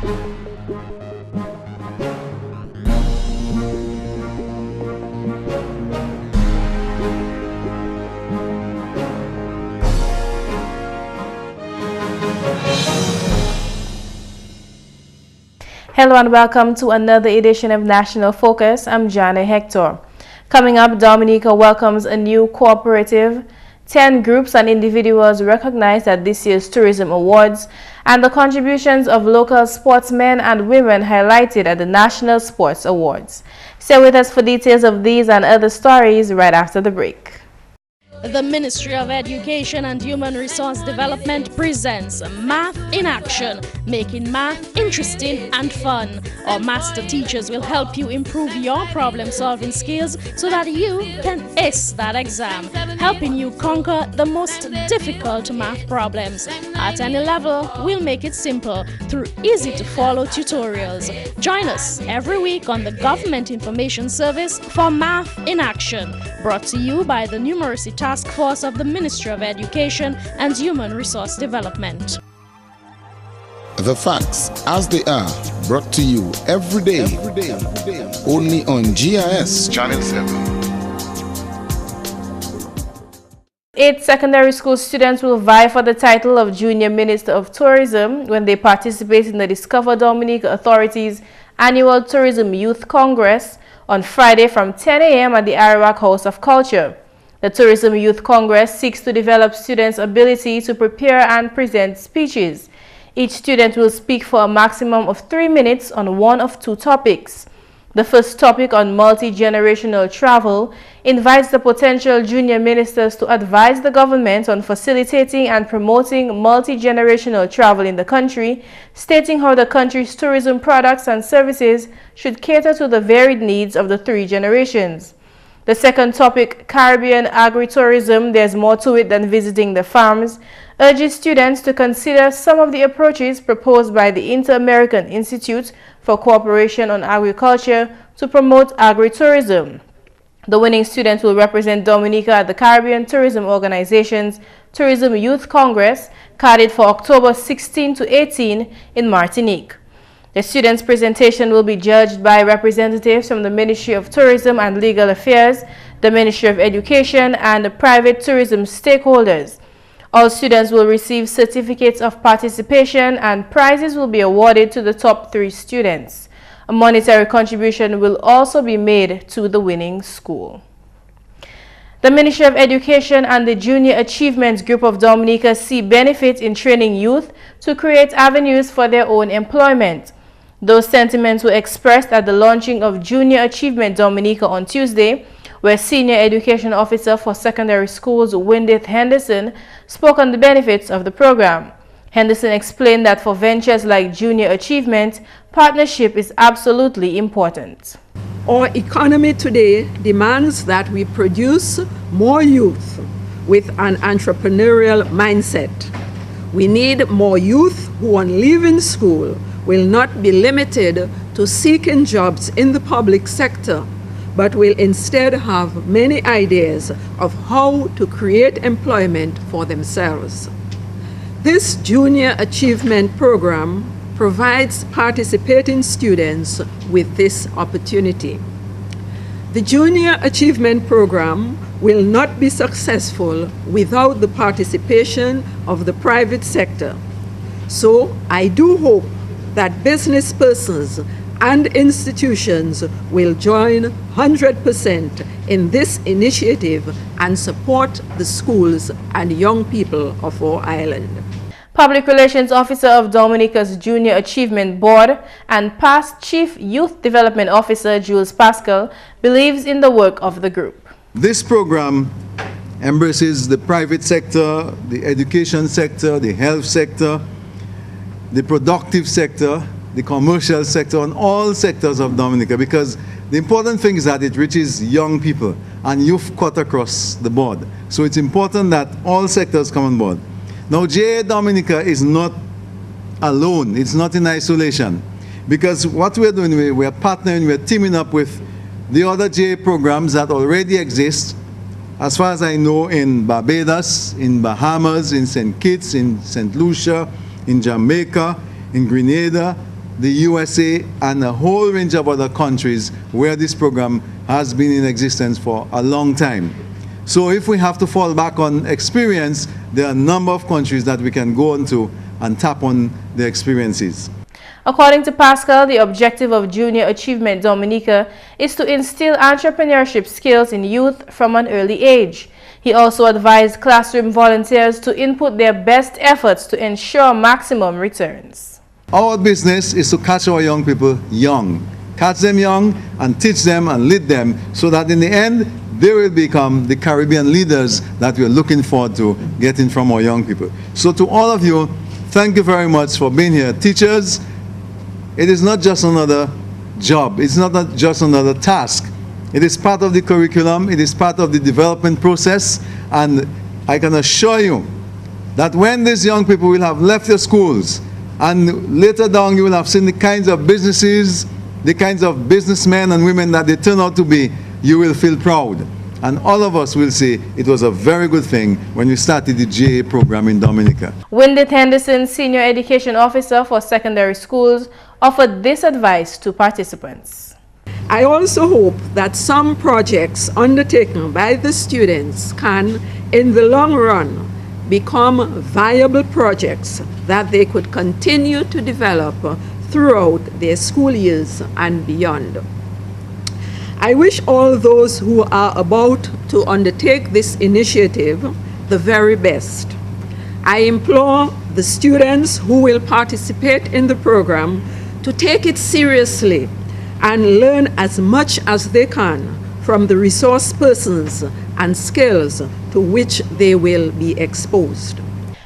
Hello and welcome to another edition of National Focus. I'm Jarna Hector. Coming up, Dominica welcomes a new cooperative. 10 groups and individuals recognized at this year's Tourism Awards, and the contributions of local sportsmen and women highlighted at the National Sports Awards. Stay with us for details of these and other stories right after the break. The Ministry of Education and Human Resource Development presents Math in Action, making math interesting and fun. Our master teachers will help you improve your problem-solving skills so that you can ace that exam, helping you conquer the most difficult math problems. At any level, we'll make it simple through easy-to-follow tutorials. Join us every week on the Government Information Service for Math in Action, brought to you by the Numeracy Task Force of the Ministry of Education and Human Resource Development. The facts as they are, brought to you every day. Only on GIS Channel 7. 8 secondary school students will vie for the title of Junior Minister of Tourism when they participate in the Rediscover Dominica Authority's annual Tourism Youth Congress on Friday from 10 a.m. at the Arawak House of Culture. The Tourism Youth Congress seeks to develop students' ability to prepare and present speeches. Each student will speak for a maximum of 3 minutes on one of 2 topics. The first topic, on multi-generational travel, invites the potential junior ministers to advise the government on facilitating and promoting multi-generational travel in the country, stating how the country's tourism products and services should cater to the varied needs of the 3 generations. The second topic, Caribbean Agritourism, there's more to it than visiting the farms, urges students to consider some of the approaches proposed by the Inter-American Institute for Cooperation on Agriculture to promote agritourism. The winning student will represent Dominica at the Caribbean Tourism Organization's Tourism Youth Congress, carded for October 16 to 18 in Martinique. The students' presentation will be judged by representatives from the Ministry of Tourism and Legal Affairs, the Ministry of Education, and the private tourism stakeholders. All students will receive certificates of participation, and prizes will be awarded to the top 3 students. A monetary contribution will also be made to the winning school. The Ministry of Education and the Junior Achievements Group of Dominica see benefit in training youth to create avenues for their own employment. Those sentiments were expressed at the launching of Junior Achievement Dominica on Tuesday, where Senior Education Officer for Secondary Schools Windith Henderson spoke on the benefits of the program. Henderson explained that for ventures like Junior Achievement, partnership is absolutely important. Our economy today demands that we produce more youth with an entrepreneurial mindset. We need more youth who, on leaving school, will not be limited to seeking jobs in the public sector, but will instead have many ideas of how to create employment for themselves. This Junior Achievement Program provides participating students with this opportunity. The Junior Achievement Program will not be successful without the participation of the private sector. So I do hope that business persons and institutions will join 100% in this initiative and support the schools and young people of our island. Public Relations Officer of Dominica's Junior Achievement Board and past Chief Youth Development Officer Jules Pascal believes in the work of the group. This program embraces the private sector, the education sector, the health sector, the productive sector, the commercial sector, and all sectors of Dominica, because the important thing is that it reaches young people and youth cut across the board. So it's important that all sectors come on board. Now, GIS Dominica is not alone. It's not in isolation, because what we're doing, we're partnering, we're teaming up with the other GIS programs that already exist, as far as I know, in Barbados, in Bahamas, in St. Kitts, in St. Lucia, in Jamaica, in Grenada, the USA, and a whole range of other countries where this program has been in existence for a long time. So if we have to fall back on experience, there are a number of countries that we can go into and tap on their experiences. According to Pascal, the objective of Junior Achievement Dominica is to instill entrepreneurship skills in youth from an early age. He also advised classroom volunteers to input their best efforts to ensure maximum returns. Our business is to catch our young people young. Catch them young and teach them and lead them so that in the end, they will become the Caribbean leaders that we're looking forward to getting from our young people. So to all of you, thank you very much for being here. Teachers, it is not just another job. It's not just another task. It is part of the curriculum. It is part of the development process. And I can assure you that when these young people will have left their schools and later down you will have seen the kinds of businesses, the kinds of businessmen and women that they turn out to be, you will feel proud. And all of us will say it was a very good thing when we started the GA program in Dominica. Windit Henderson, Senior Education Officer for Secondary Schools, offered this advice to participants. I also hope that some projects undertaken by the students can, in the long run, become viable projects that they could continue to develop throughout their school years and beyond. I wish all those who are about to undertake this initiative the very best. I implore the students who will participate in the program to take it seriously and learn as much as they can from the resource persons and skills to which they will be exposed.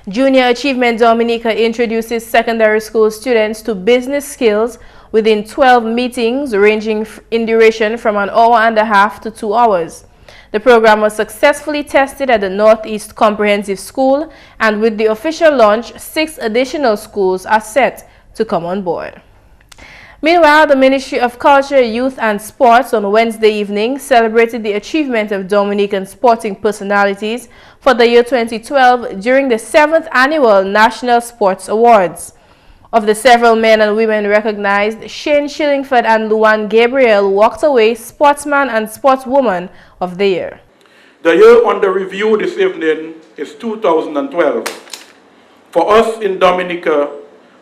Junior Achievement Dominica introduces secondary school students to business skills within 12 meetings ranging in duration from 1.5 hours to 2 hours. The program was successfully tested at the Northeast Comprehensive School, and with the official launch, 6 additional schools are set to come on board. Meanwhile, the Ministry of Culture, Youth and Sports on Wednesday evening celebrated the achievement of Dominican sporting personalities for the year 2012 during the 7th Annual National Sports Awards. Of the several men and women recognized, Shane Shillingford and Luan Gabriel walked away Sportsman and Sportswoman of the Year. The year under review this evening is 2012. For us in Dominica,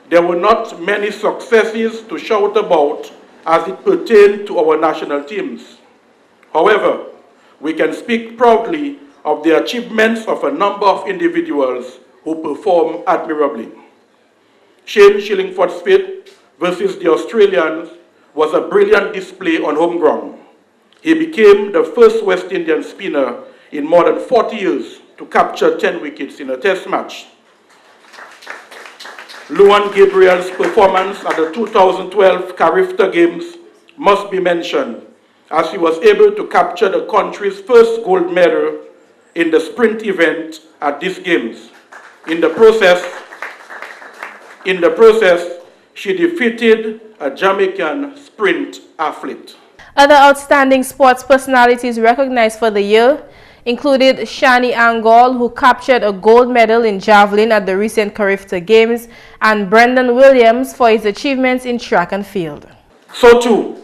there were not many successes to shout about as it pertained to our national teams. However, we can speak proudly of the achievements of a number of individuals who perform admirably. Shane Shillingford's fit versus the Australians was a brilliant display on home ground. He became the first West Indian spinner in more than 40 years to capture 10 wickets in a test match. Luan Gabriel's performance at the 2012 Carifta Games must be mentioned, as he was able to capture the country's first gold medal in the sprint event at these games. In the process, she defeated a Jamaican sprint athlete. Other outstanding sports personalities recognized for the year included Shani Angol, who captured a gold medal in javelin at the recent Carifta Games, and Brendan Williams for his achievements in track and field. So too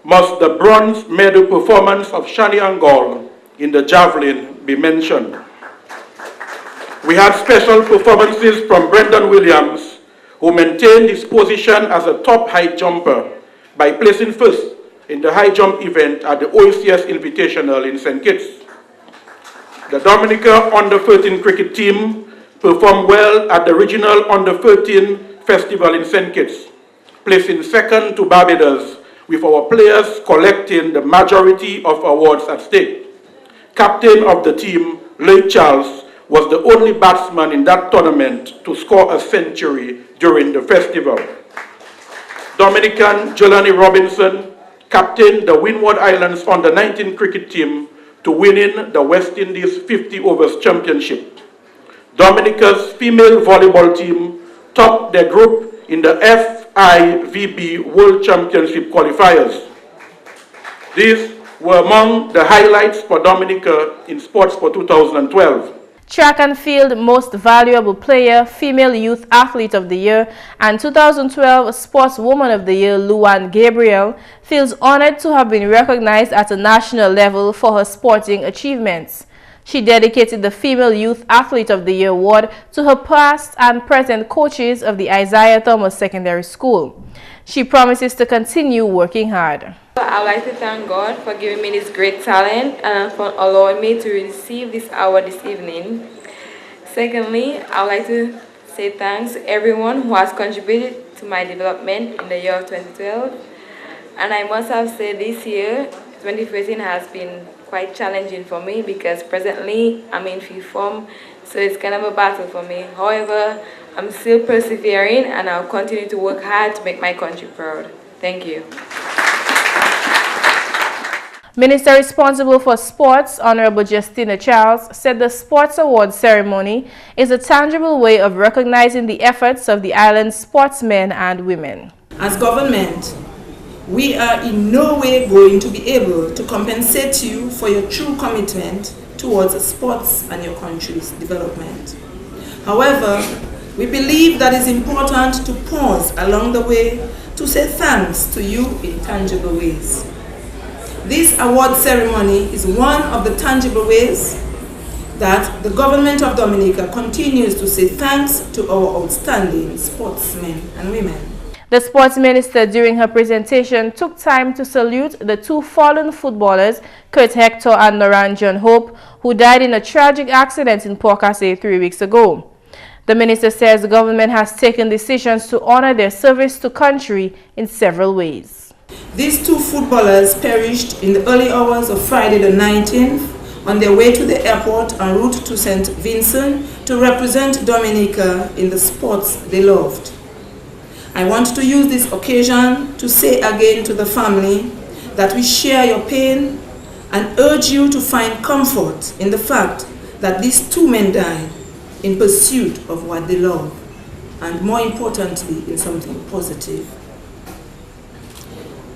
must the bronze medal performance of Shani Angol in the javelin be mentioned. We had special performances from Brendan Williams, who maintained his position as a top high jumper by placing first in the high jump event at the OECS Invitational in St. Kitts. The Dominica Under-13 cricket team performed well at the Regional Under-13 Festival in St. Kitts, placing second to Barbados, with our players collecting the majority of awards at stake. Captain of the team, Leigh Charles, was the only batsman in that tournament to score a century during the festival. Dominican Jelani Robinson captained the Windward Islands Under-19 cricket team to winning the West Indies 50 overs championship. Dominica's female volleyball team topped their group in the FIVB World Championship qualifiers. These were among the highlights for Dominica in sports for 2012. Track and Field Most Valuable Player, Female Youth Athlete of the Year, and 2012 Sportswoman of the Year, Luan Gabriel, feels honored to have been recognized at a national level for her sporting achievements. She dedicated the Female Youth Athlete of the Year award to her past and present coaches of the Isaiah Thomas Secondary School. She promises to continue working hard. I'd like to thank God for giving me this great talent and for allowing me to receive this award this evening. Secondly, I'd like to say thanks to everyone who has contributed to my development in the year of 2012. And I must have said this year, 2013 has been quite challenging for me because presently I'm in fifth form, so it's kind of a battle for me. However, I'm still persevering and I'll continue to work hard to make my country proud. Thank you. Minister responsible for sports, Honorable Justina Charles, said the Sports Awards ceremony is a tangible way of recognizing the efforts of the island's sportsmen and women. As government, we are in no way going to be able to compensate you for your true commitment towards sports and your country's development. However, we believe that it's important to pause along the way to say thanks to you in tangible ways. This award ceremony is one of the tangible ways that the government of Dominica continues to say thanks to our outstanding sportsmen and women. The sports minister during her presentation took time to salute the two fallen footballers, Hector and Noran John Hope, who died in a tragic accident in Port-Cassay 3 weeks ago. The minister says the government has taken decisions to honor their service to country in several ways. These two footballers perished in the early hours of Friday the 19th on their way to the airport en route to St. Vincent to represent Dominica in the sports they loved. I want to use this occasion to say again to the family that we share your pain and urge you to find comfort in the fact that these two men died in pursuit of what they love, and more importantly, in something positive.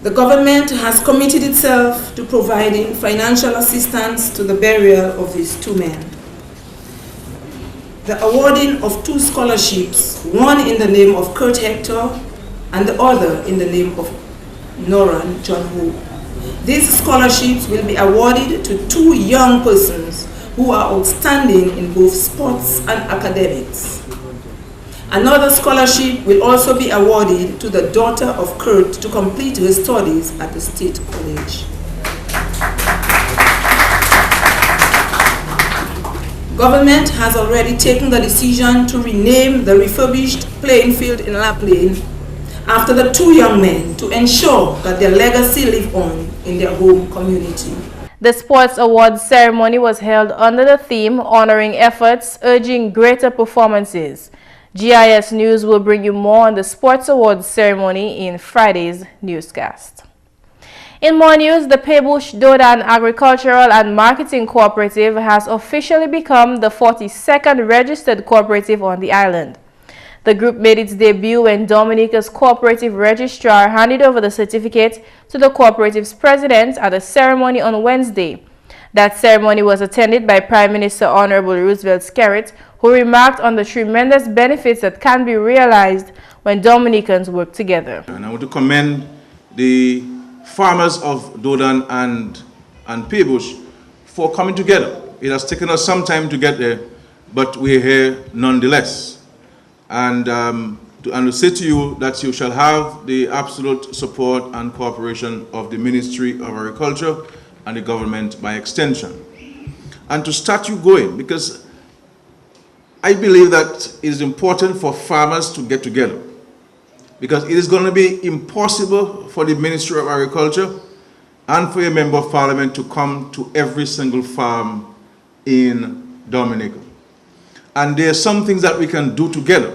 The government has committed itself to providing financial assistance to the burial of these two men. The awarding of two scholarships, one in the name of Hector and the other in the name of Noran John Hope. These scholarships will be awarded to two young persons who are outstanding in both sports and academics. Another scholarship will also be awarded to the daughter of Kurt to complete her studies at the State College. Government has already taken the decision to rename the refurbished playing field in La Plaine after the two young men to ensure that their legacy live on in their home community. The Sports Awards ceremony was held under the theme honoring efforts, urging greater performances. GIS News will bring you more on the Sports Awards ceremony in Friday's newscast. In more news, the Pebush Dodan Agricultural and Marketing Cooperative has officially become the 42nd registered cooperative on the island. The group made its debut when Dominica's cooperative registrar handed over the certificate to the cooperative's president at a ceremony on Wednesday. That ceremony was attended by Prime Minister Honorable Roosevelt Skerrit, who remarked on the tremendous benefits that can be realized when Dominicans work together. And I want to commend the farmers of Dodan and Pebush for coming together. It has taken us some time to get there, but we're here nonetheless. And to say to you that you shall have the absolute support and cooperation of the Ministry of Agriculture and the government by extension. And to start you going, because I believe that it is important for farmers to get together, because it is going to be impossible for the Ministry of Agriculture and for a member of parliament to come to every single farm in Dominica. And there are some things that we can do together.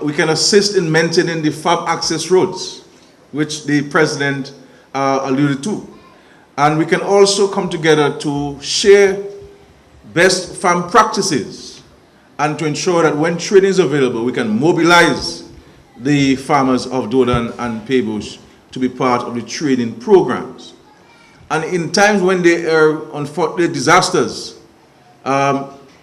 We can assist in maintaining the farm access roads, which the president alluded to. And we can also come together to share best farm practices and to ensure that when training is available, we can mobilize the farmers of Dodan and Pebush to be part of the training programs. And in times when there are unfortunate disasters,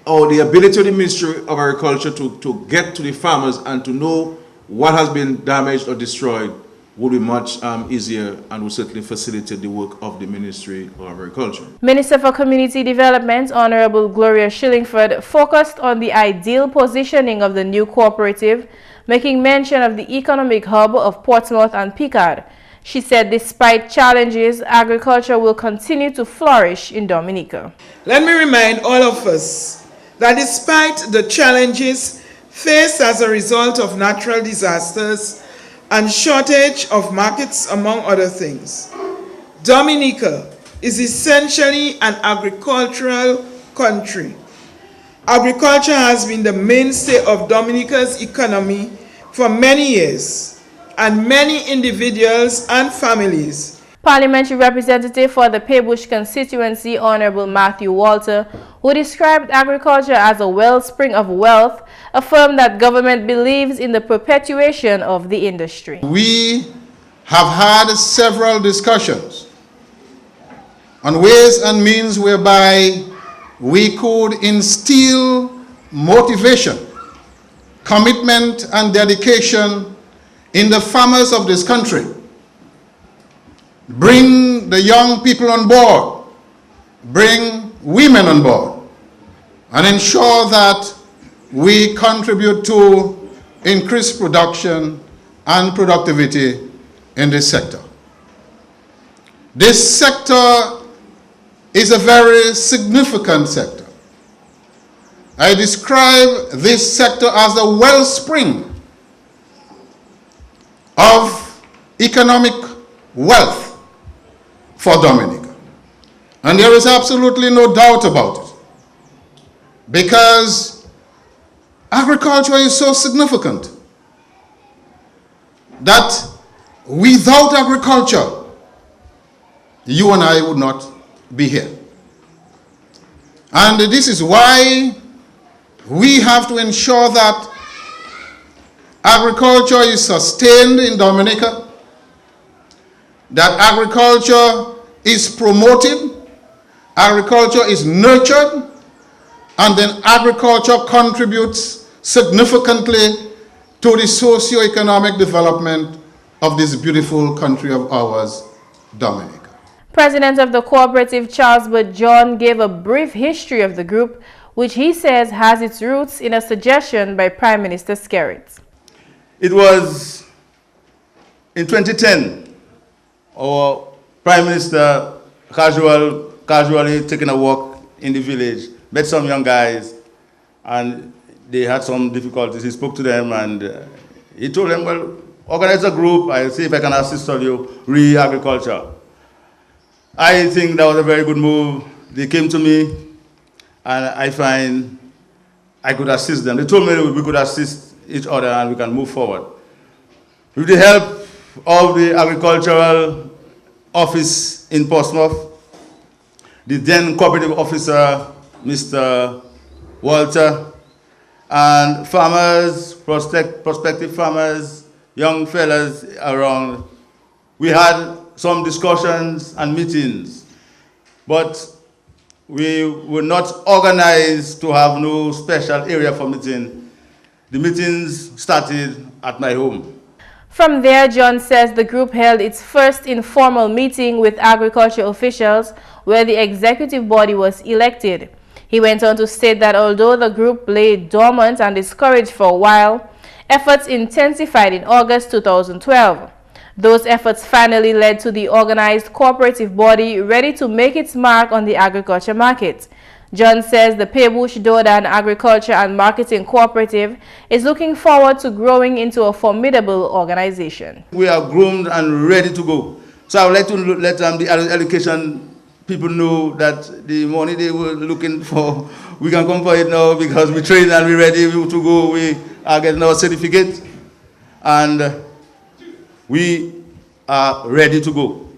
or the ability of the Ministry of Agriculture to get to the farmers and to know what has been damaged or destroyed would be much easier and would certainly facilitate the work of the Ministry of Agriculture. Minister for Community Development, Honorable Gloria Shillingford, focused on the ideal positioning of the new cooperative, making mention of the economic hub of Portsmouth and Picard. She said despite challenges, agriculture will continue to flourish in Dominica. Let me remind all of us that despite the challenges faced as a result of natural disasters and shortage of markets, among other things, Dominica is essentially an agricultural country. Agriculture has been the mainstay of Dominica's economy for many years, and many individuals and families. Parliamentary representative for the Paybush constituency, Honorable Matthew Walter, who described agriculture as a wellspring of wealth, affirmed that government believes in the perpetuation of the industry. We have had several discussions on ways and means whereby we could instill motivation, commitment, and dedication in the farmers of this country. Bring the young people on board, bring women on board, and ensure that we contribute to increased production and productivity in this sector. This sector is a very significant sector. I describe this sector as the wellspring of economic wealth for Dominica. And there is absolutely no doubt about it, because agriculture is so significant that without agriculture, you and I would not be here. And this is why we have to ensure that agriculture is sustained in Dominica, that agriculture is promoted, agriculture is nurtured, and then agriculture contributes significantly to the socio-economic development of this beautiful country of ours, Dominica. President of the cooperative, Charles Burt John, gave a brief history of the group, which he says has its roots in a suggestion by Prime Minister Skerrit. It was in 2010, our Prime Minister casually taking a walk in the village, met some young guys, and they had some difficulties. He spoke to them and he told them, well, organize a group, I'll see if I can assist you, re-agriculture. I think that was a very good move. They came to me, and I find I could assist them. They told me we could assist each other and we can move forward. With the help of the agricultural office in Portsmouth, the then cooperative officer, Mr. Walter, and farmers, prospective farmers, young fellas around, we had some discussions and meetings, but we were not organized to have no special area for meeting. The meetings started at my home. From there, John says the group held its first informal meeting with agriculture officials where the executive body was elected. He went on to state that although the group lay dormant and discouraged for a while, efforts intensified in August 2012. Those efforts finally led to the organized cooperative body ready to make its mark on the agriculture market. John says the Paybush Dodan Agriculture and Marketing Cooperative is looking forward to growing into a formidable organization. We are groomed and ready to go. So I would like to let the education people know that the money they were looking for, we can come for it now because we train and we're ready to go. We are getting our certificate and we are ready to go.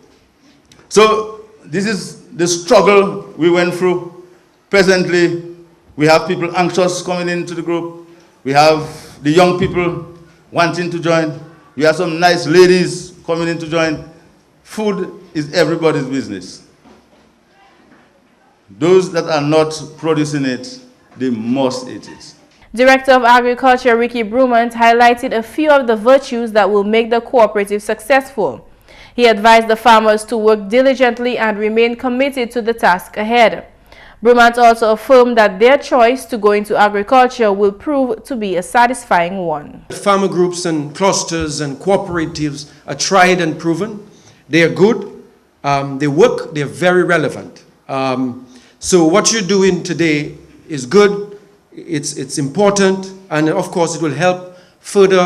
So this is the struggle we went through. Presently, we have people anxious coming into the group. We have the young people wanting to join. We have some nice ladies coming in to join. Food is everybody's business. Those that are not producing it, they must eat it. Director of Agriculture Ricky Brumant highlighted a few of the virtues that will make the cooperative successful. He advised the farmers to work diligently and remain committed to the task ahead. Brumant also affirmed that their choice to go into agriculture will prove to be a satisfying one. Farmer groups and clusters and cooperatives are tried and proven. They are good, they work, they're very relevant. So what you're doing today is good, it's important, and of course it will help further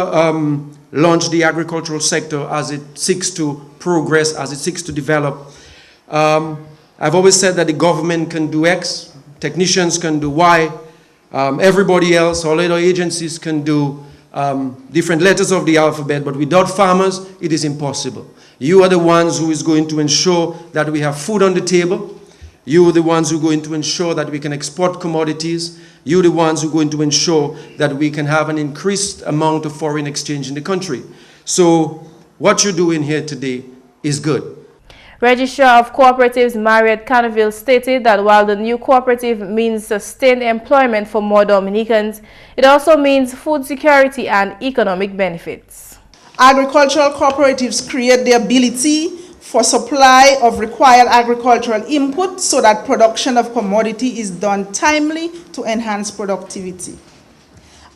launch the agricultural sector as it seeks to progress, as it seeks to develop. I've always said that the government can do X, technicians can do Y, everybody else, all other agencies can do different letters of the alphabet, but without farmers, it is impossible. You are the ones who is going to ensure that we have food on the table. You are the ones who are going to ensure that we can export commodities. You are the ones who are going to ensure that we can have an increased amount of foreign exchange in the country. So what you're doing here today is good. Registrar of Cooperatives Mariette Canaville stated that while the new cooperative means sustained employment for more Dominicans, it also means food security and economic benefits. Agricultural cooperatives create the ability for supply of required agricultural input so that production of commodity is done timely to enhance productivity.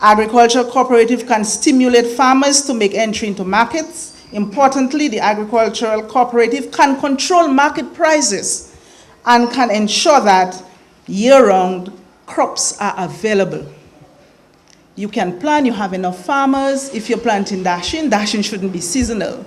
Agricultural cooperative can stimulate farmers to make entry into markets. Importantly, the agricultural cooperative can control market prices and can ensure that year-round crops are available. You can plan, you have enough farmers. If you're planting dashing shouldn't be seasonal.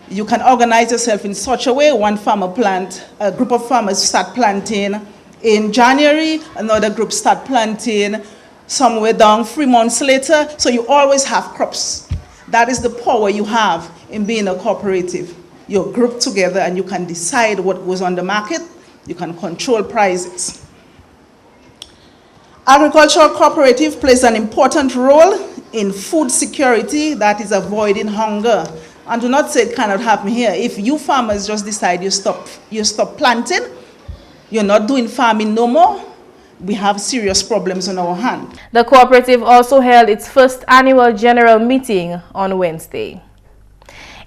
You can organize yourself in such a way, one farmer plant, a group of farmers start planting in January, another group start planting somewhere down 3 months later, so you always have crops. That is the power you have in being a cooperative. You're grouped together and you can decide what goes on the market. You can control prices. Agricultural cooperative plays an important role in food security, that is avoiding hunger. And do not say it cannot happen here. If you farmers just decide you stop planting, you're not doing farming no more, we have serious problems on our hand. The cooperative also held its first annual general meeting on Wednesday.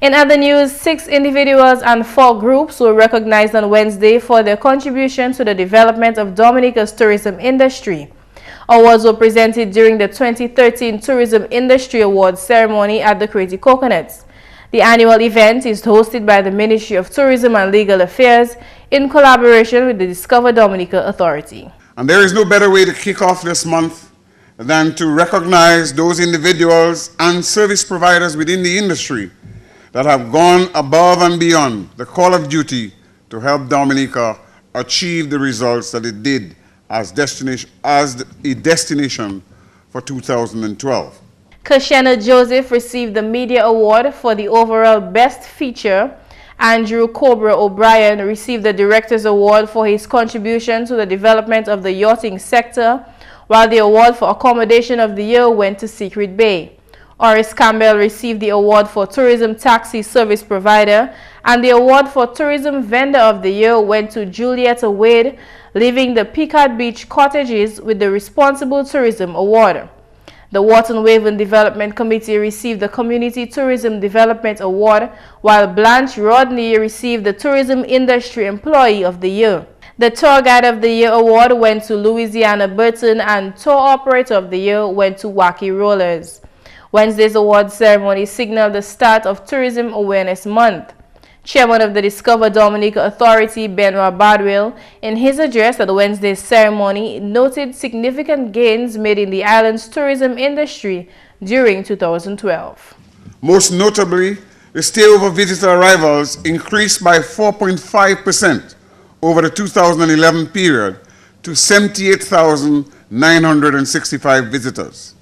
In other news, 6 individuals and 4 groups were recognized on Wednesday for their contribution to the development of Dominica's tourism industry. Awards were presented during the 2013 Tourism Industry Awards ceremony at the Crazy Coconuts. The annual event is hosted by the Ministry of Tourism and Legal Affairs in collaboration with the Rediscover Dominica Authority. And there is no better way to kick off this month than to recognize those individuals and service providers within the industry that have gone above and beyond the call of duty to help Dominica achieve the results that it did as a destination for 2012. Kashena Joseph received the Media Award for the overall Best Feature. Andrew Cobra O'Brien received the Director's Award for his contribution to the development of the yachting sector, while the award for Accommodation of the Year went to Secret Bay. Oris Campbell received the award for Tourism Taxi Service Provider, and the award for Tourism Vendor of the Year went to Julietta Wade, leaving the Picard Beach Cottages with the Responsible Tourism Award. The Wharton Waven Development Committee received the Community Tourism Development Award, while Blanche Rodney received the Tourism Industry Employee of the Year. The Tour Guide of the Year award went to Louisiana Burton, and Tour Operator of the Year went to Wacky Rollers. Wednesday's award ceremony signaled the start of Tourism Awareness Month. Chairman of the Rediscover Dominica Authority, Benoit Badwell, in his address at Wednesday's ceremony, noted significant gains made in the island's tourism industry during 2012. Most notably, the stay-over visitor arrivals increased by 4.5% over the 2011 period to 78,965 visitors.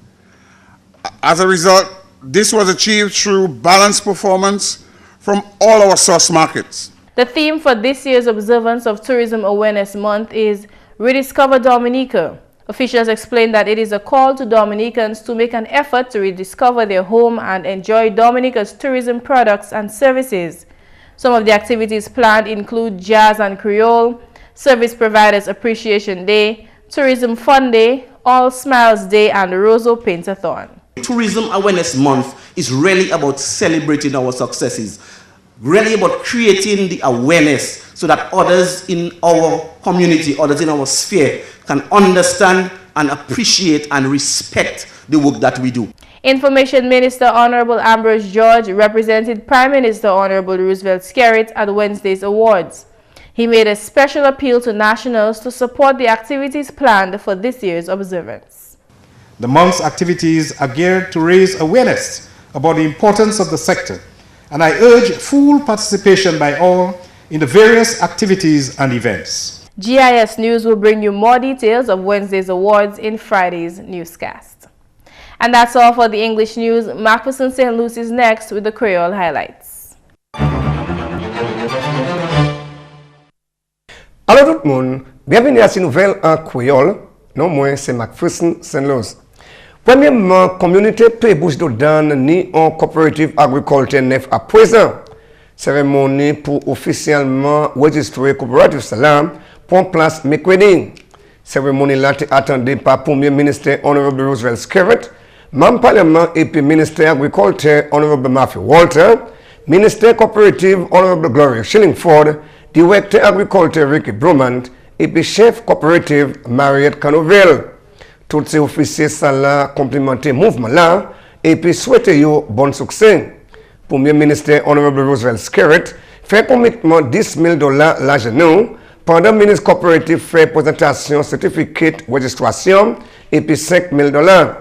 As a result, this was achieved through balanced performance from all our source markets. The theme for this year's observance of Tourism Awareness Month is Rediscover Dominica. Officials explained that it is a call to Dominicans to make an effort to rediscover their home and enjoy Dominica's tourism products and services. Some of the activities planned include Jazz and Creole, Service Providers Appreciation Day, Tourism Fun Day, All Smiles Day, and Roseau Paint-a-thon. Tourism Awareness Month is really about celebrating our successes, really about creating the awareness so that others in our community, others in our sphere can understand and appreciate and respect the work that we do. Information Minister Honorable Ambrose George represented Prime Minister Honorable Roosevelt Skerrit at Wednesday's awards. He made a special appeal to nationals to support the activities planned for this year's observance. The month's activities are geared to raise awareness about the importance of the sector, and I urge full participation by all in the various activities and events. GIS News will bring you more details of Wednesday's awards in Friday's newscast. And that's all for the English news. McPherson St. Luce is next with the Creole highlights. Allô tout le monde, bienvenue à cette nouvelle en créole. Non, moi c'est McPherson St. Luce. Premièrement, communauté Pébouche d'Odan ni en coopérative agricole neuf à présent. Cérémonie pour officiellement registrer coopérative salam pour place mercredi. Cérémonie là attendue par Premier ministre Honorable Roosevelt Skerrit, membre parlement et puis ministre agriculture Honorable Matthew Walter, ministre coopérative Honorable Gloria Shillingford, directeur agriculture Ricky Brumant et puis chef coopérative Mariette Canoville. Tous ces officiers sont là complimenter mouvement là et puis souhaiter yo bon succès. Premier ministre Honorable Roosevelt Skerrit fait commitment $10,000 l'argent nous pendant le ministre coopératif fait présentation certificat registration et puis $5,000.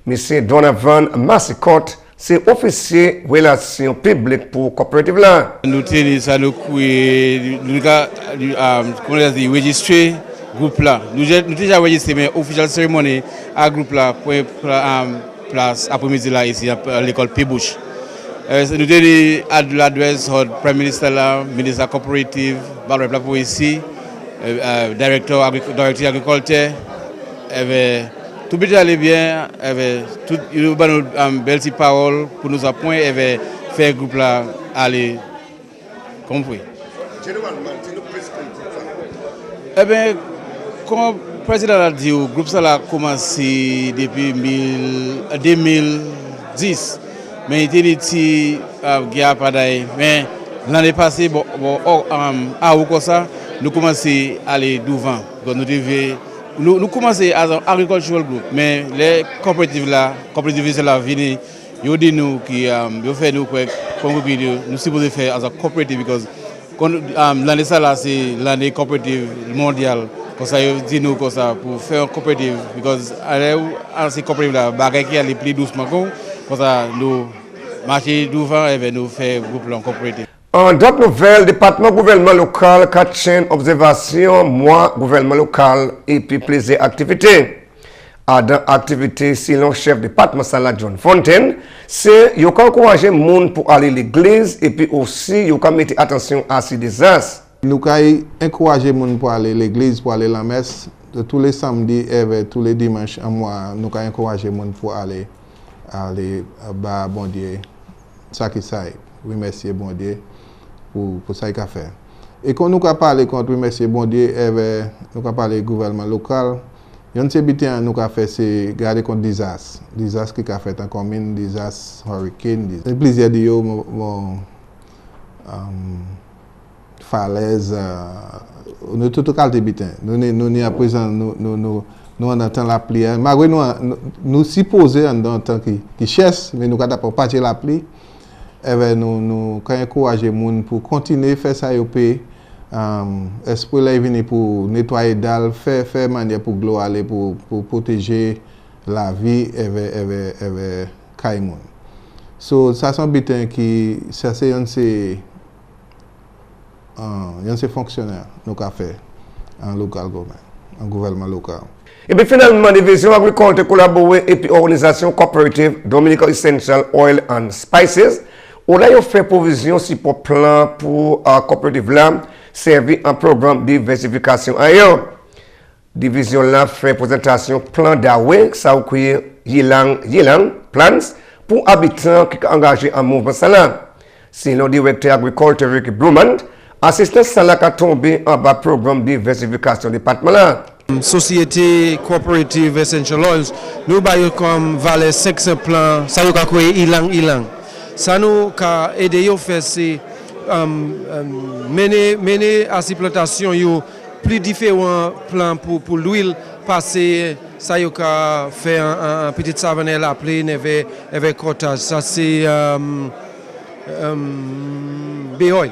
Monsieur Donovan Massicotte, c'est officier relations publiques pour coopérative là. Nous tenons ça nous registrer groupe là. Nous déjà registré mais official cérémonie à groupe là pour place après-midi là ici à l'école Pébouche. Nous tenons l'adresse au Prime Minister là, ministre coopérative, Barre pour ici, directeur agriculture, tout peut aller bien, tout une belle petite parole pour nous apprendre et faire groupe là aller compris. Eh bien, comme le président a dit, le groupe ça a commencé depuis 2010. Mais il était dit mais l'année passée, nous commençons à aller devant. Nous commençons à agricultural group, mais les coopératives là, viennent, ils disent nous qui fait nous nous supposons faire as a cooperative because l'année ça là c'est l'année coopérative mondiale. Comme ça ils disent nous comme ça pour faire un coopérative because ces coopératives là, bagaille qui aller plus doucement comme ça nous marcher devant et nous faire groupe en coopérative. En d'autres nouvelles, département gouvernement local, 4 chaînes observation, mois gouvernement local et puis plaisir activité. Dans activité, si l'on chef département Salah John Fontaine, c'est qu'il faut encourager les gens pour aller à l'église et puis aussi il faut mettre attention à ces désastres. Nous avons encouragé les gens pour aller à l'église, pour aller à la messe. De tous les samedis et tous les dimanches en mois, nous avons encouragé les gens pour aller à bon Dieu. Ça qui ça, remercier bon Dieu pour ça qu'il a fait. Et quand nous avons parlé contre remercier bon Dieu, nous avons parlé du gouvernement local. Il y a une chose que nous avons fait, c'est garder contre des désastres. Des désastres qui ont fait en commune, des désastres hurricanes. C'est plaisir de dire falaise, nous tout qualité bitin. Nous à présent nous en attend la pluie. Malgré nous supposons en tant que chef, mais nous n'avons pas la pluie. Nous encourageons les gens pour continuer à faire ça. Esprit là venu pour nettoyer dalle, faire manière pour gloire aller pour protéger la vie et Kaimoun. So ça c'est un bitin qui ça c'est un fonctionnaire nous a fait en local government, en gouvernement local. Et puis finalement, division agriculture collaborée et puis organisation coopérative Dominica Essential Oil and Spices, où là, ils ont fait provision si pour plan pour coopérative là, servi un programme de diversification ailleurs. Division là fait présentation plan d'Awe, ça ou Yilang plans pour habitants qui sont engagés en mouvement salam. C'est le directeur agriculture Ricky Brumant, assistant salam qui a tombé en bas programme de diversification département là. Société coopérative essential oils, nous baillons comme valet 500 plans, ça nous a créé ilang. Ça nous a aidé à faire c'est mener à ces plantations yo plus différents plans pour l'huile passer ça yo a fait un petit savanel appelé avec cottage. Ça c'est béoil.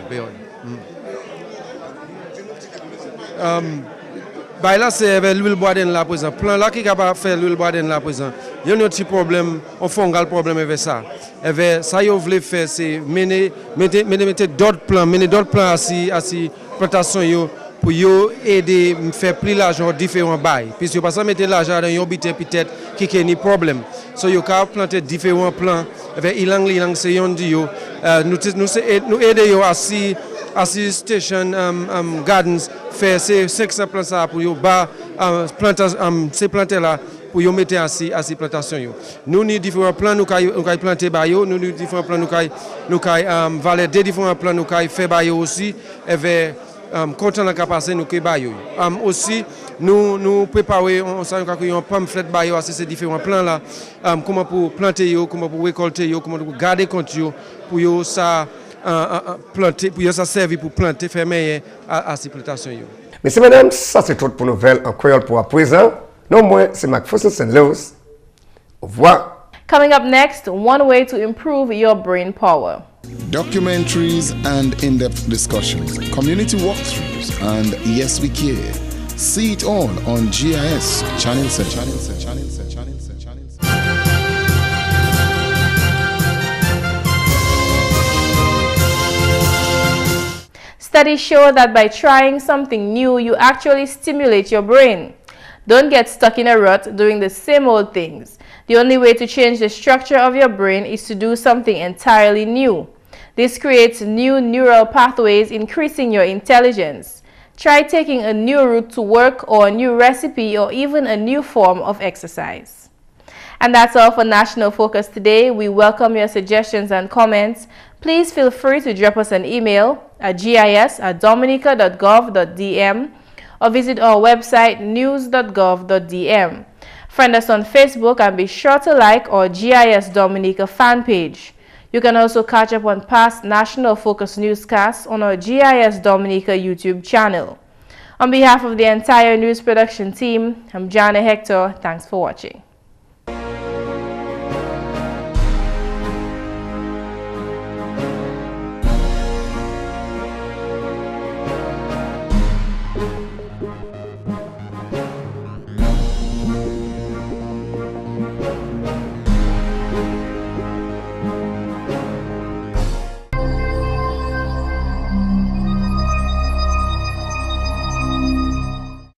Bah là c'est avec l'huile bois là présent. Plan là qui est capable de faire l'huile bois là présent. Il y a un petit problème, un fungal problème avec ça. Avec ça yo voulait faire c'est mettre d'autres plans à si plantation yo pour yo aider faire plus l'argent différents bails. Puisque pas ça mettre l'argent dans yon bité peut-être qui a ni problème. So yo capable planter différents plans avec ilang c'est yon di yo nous aider yo à station gardens faire ces 500 plants ça pour yo bas ces planter là pour yo mettre à ces plantations yo. Nous ni différents plans nous kay planter ba yo, nous différents plans nous kay valider différents plans nous kay faire ba yo aussi avec content la capacité nous kay ba yo. Aussi nous préparer on ça un pamphlet ba yo à ces différents plans là comment pour planter yo, comment pour récolter yo, comment pour garder compte yo pour yo ça planter pour ça servir pour planter fermer à ces plantations yo. Messieurs, mesdames, ça c'est tout pour nouvelles en créole pour à présent. Non moins, c'est McPherson St. Louis. Au revoir. Coming up next, one way to improve your brain power. Documentaries and in-depth discussions, community walkthroughs, and Yes We Care. See it all on GIS Channel 7. Studies show that by trying something new, you actually stimulate your brain. Don't get stuck in a rut doing the same old things. The only way to change the structure of your brain is to do something entirely new. This creates new neural pathways, increasing your intelligence. Try taking a new route to work or a new recipe or even a new form of exercise. And that's all for National Focus today. We welcome your suggestions and comments. Please feel free to drop us an email at gis@dominica.gov.dm or visit our website news.gov.dm. Friend us on Facebook and be sure to like our GIS Dominica fan page. You can also catch up on past National Focus newscasts on our GIS Dominica YouTube channel. On behalf of the entire news production team, I'm Jarna Hector. Thanks for watching.